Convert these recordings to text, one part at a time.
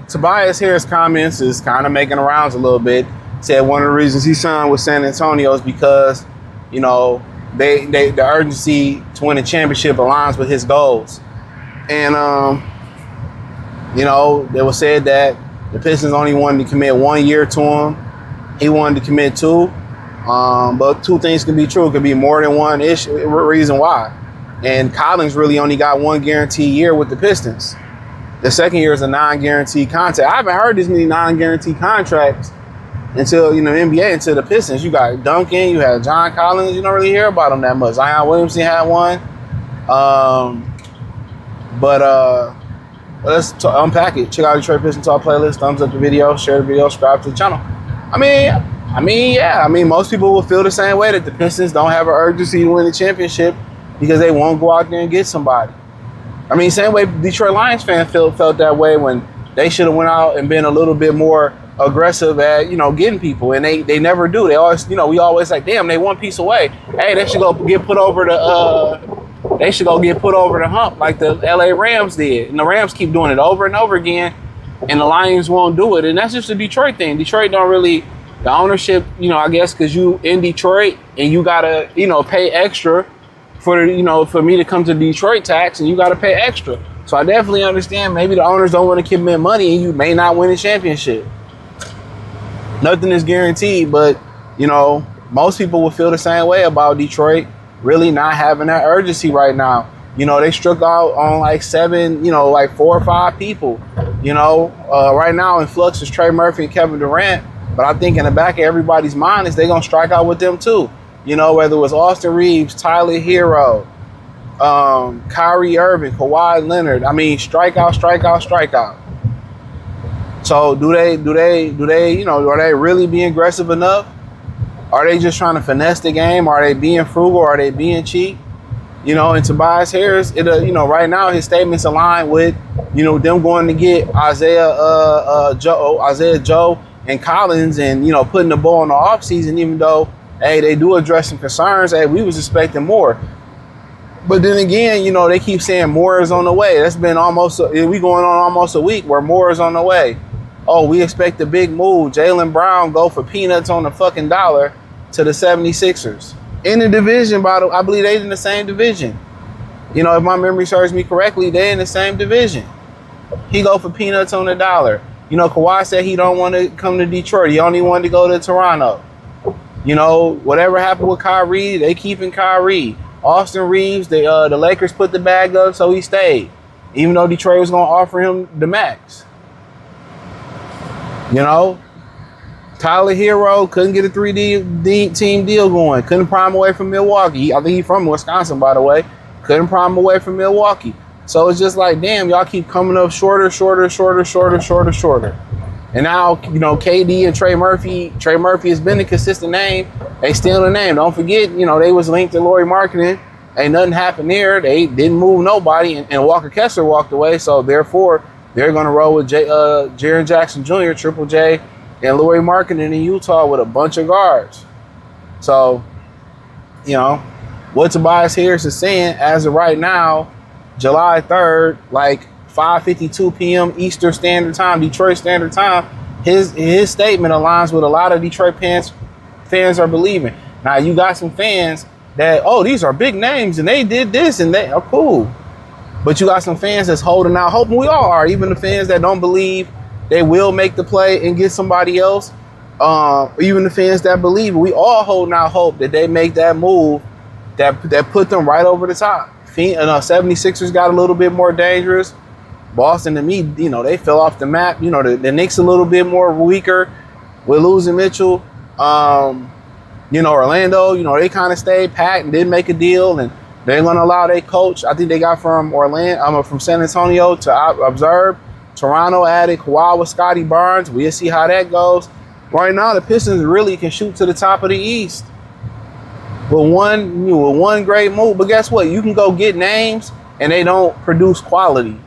Tobias Harris comments is kind of making the rounds a little bit. Said one of the reasons he signed with San Antonio is because, you know, the urgency to win a championship aligns with his goals. And, you know, it was said that the Pistons only wanted to commit 1 year to him. He wanted to commit 2. But 2 things can be true. It could be more than one reason why. And Collins really only got 1 guaranteed year with the Pistons. The second year is a non-guaranteed contract. I haven't heard this many non-guaranteed contracts until, you know, NBA, until the Pistons. You got Duncan, you had John Collins. You don't really hear about them that much. Zion Williamson had one. Let's unpack it. Check out the Detroit Pistons Talk playlist. Thumbs up the video, share the video, subscribe to the channel. I mean, most people will feel the same way, that the Pistons don't have an urgency to win the championship because they won't go out there and get somebody. I mean, same way Detroit Lions fans felt that way when they should have went out and been a little bit more aggressive at, you know, getting people, and they never do. They always, you know, we always like, damn, they 1 piece away. Hey, they should go get put over the hump like the LA Rams did, and the Rams keep doing it over and over again, and the Lions won't do it, and that's just a Detroit thing. Detroit don't really, the ownership, you know, I guess because you in Detroit and you gotta, you know, pay extra for, you know, for me to come to Detroit tax, and you got to pay extra. So I definitely understand maybe the owners don't want to commit money and you may not win a championship. Nothing is guaranteed, but, you know, most people will feel the same way about Detroit really not having that urgency right now. You know, they struck out on like 7, you know, like 4 or 5 people. You know, right now in flux is Trey Murphy and Kevin Durant, but I think in the back of everybody's mind is they're going to strike out with them too. You know, whether it was Austin Reeves, Tyler Hero, Kyrie Irving, Kawhi Leonard. I mean, strikeout. So do they, you know, are they really being aggressive enough? Are they just trying to finesse the game? Are they being frugal? Are they being cheap? You know, and Tobias Harris, you know, right now his statements align with, you know, them going to get Isaiah Joe and Collins, and, you know, putting the ball in the offseason, even though, hey, they do address some concerns. Hey, we was expecting more. But then again, you know, they keep saying more is on the way. That's been we going on almost a week where more is on the way. Oh, we expect a big move. Jaylen Brown go for peanuts on the fucking dollar to the 76ers. In the division, I believe they in the same division. You know, if my memory serves me correctly, they in the same division. He go for peanuts on the dollar. You know, Kawhi said he don't want to come to Detroit. He only wanted to go to Toronto. You know, whatever happened with Kyrie, they keeping Kyrie. Austin Reeves, the Lakers put the bag up, so he stayed, even though Detroit was going to offer him the max. You know, Tyler Hero couldn't get a 3D team deal going. Couldn't prime away from Milwaukee. I think he's from Wisconsin, by the way. Couldn't prime away from Milwaukee. So it's just like, damn, y'all keep coming up shorter. And now, you know, KD and Trey Murphy has been a consistent name. They still the name. Don't forget, you know, they was linked to Lauri Markkanen. Ain't nothing happened there. They didn't move nobody, and Walker Kessler walked away. So therefore, they're going to roll with Jaren Jackson Jr., Triple J, and Lauri Markkanen in Utah with a bunch of guards. So, you know, what Tobias Harris is saying as of right now, July 3rd, like 5:52 p.m. Eastern Standard Time, Detroit Standard Time, his statement aligns with a lot of Detroit fans are believing. Now, you got some fans that, oh, these are big names and they did this and they are cool. But you got some fans that's holding out hope, and we all are, even the fans that don't believe they will make the play and get somebody else, even the fans that believe, we all holding out hope that they make that move that put them right over the top. 76ers got a little bit more dangerous. Boston, to me, you know, they fell off the map. You know, the Knicks a little bit more weaker with losing Mitchell. You know, Orlando, you know, they kind of stayed pat and didn't make a deal, and they're going to allow their coach, I think they got from San Antonio to observe. Toronto added Kawhi with Scotty Barnes. We'll see how that goes. Right now, the Pistons really can shoot to the top of the East with one great move. But guess what? You can go get names, and they don't produce quality.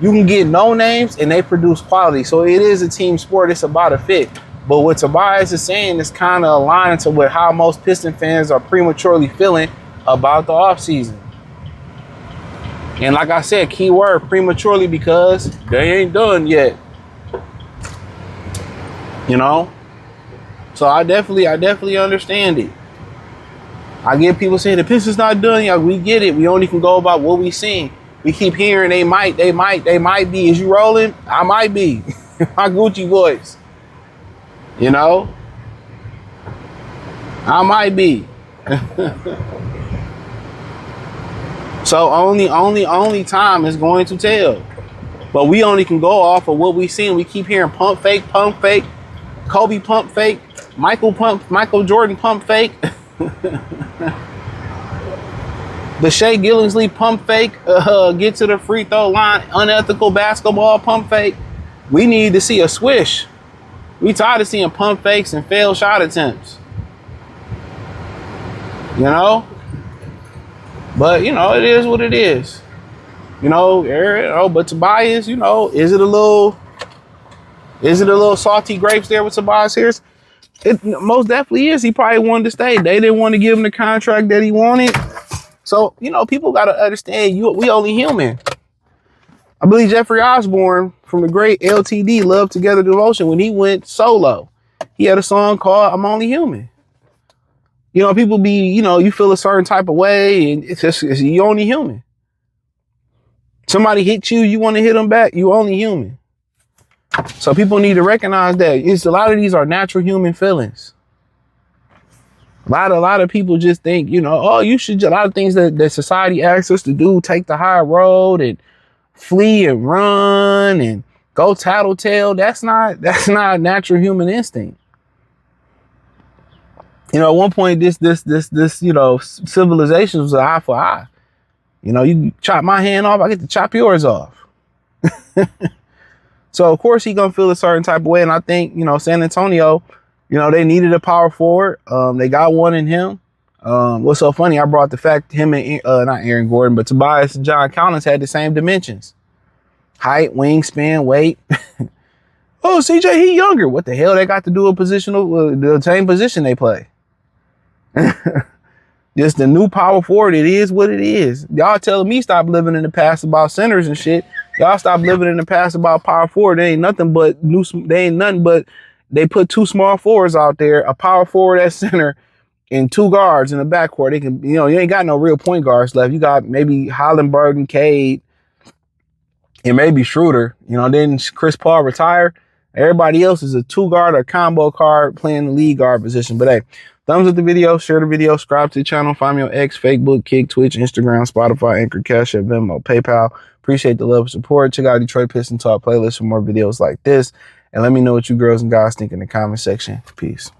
You can get no names, and they produce quality. So it is a team sport. It's about a fit. But what Tobias is saying is kind of aligned to what how most Piston fans are prematurely feeling about the offseason. And like I said, key word, prematurely, because they ain't done yet. You know? So I definitely understand it. I get people saying the Pistons not done yet. We get it. We only can go about what we seen. We keep hearing they might be. Is you rolling? I might be. My Gucci boys. You know? I might be. So only time is going to tell. But we only can go off of what we seen. We keep hearing pump fake, Kobe pump fake, Michael Jordan pump fake. The Shea Gillingsley pump fake, get to the free throw line, unethical basketball pump fake. We need to see a swish. We tired of seeing pump fakes and failed shot attempts. You know? But, you know, it is what it is. You know, but Tobias, you know, is it a little salty grapes there with Tobias Harris? It most definitely is. He probably wanted to stay. They didn't want to give him the contract that he wanted. So, you know, people got to understand we only human. I believe Jeffrey Osborne from the great LTD, Love Together Devotion, when he went solo, he had a song called I'm Only Human. You know, people be, you know, you feel a certain type of way and you're only human. Somebody hit you, you want to hit them back, you only human. So people need to recognize that a lot of these are natural human feelings. A lot of people just think, you know, oh, you should, a lot of things that society asks us to do, take the high road and flee and run and go tattletale. That's not natural human instinct. You know, at one point, this, you know, civilization was an eye for eye. You know, you chop my hand off, I get to chop yours off. So, of course, he's going to feel a certain type of way. And I think, you know, San Antonio, you know, they needed a power forward. They got one in him. What's so funny, I brought the fact him and, not Aaron Gordon, but Tobias and John Collins had the same dimensions. Height, wingspan, weight. Oh, CJ, he younger. What the hell they got to do a positional, the same position they play? Just the new power forward. It is what it is. Y'all telling me stop living in the past about centers and shit. Y'all stop living in the past about power forward. They ain't nothing but they put two small forwards out there, a power forward at center and two guards in the backcourt. They can, you know, you ain't got no real point guards left. You got maybe Hollenberg and Cade and maybe Schroeder. You know, then Chris Paul retire. Everybody else is a two guard or combo guard playing the lead guard position. But hey, thumbs up the video, share the video, subscribe to the channel, find me on X, Facebook, Kick, Twitch, Instagram, Spotify, Anchor, Cash App, Venmo, PayPal. Appreciate the love and support. Check out Detroit Pistons Talk playlist for more videos like this. And let me know what you girls and guys think in the comment section. Peace.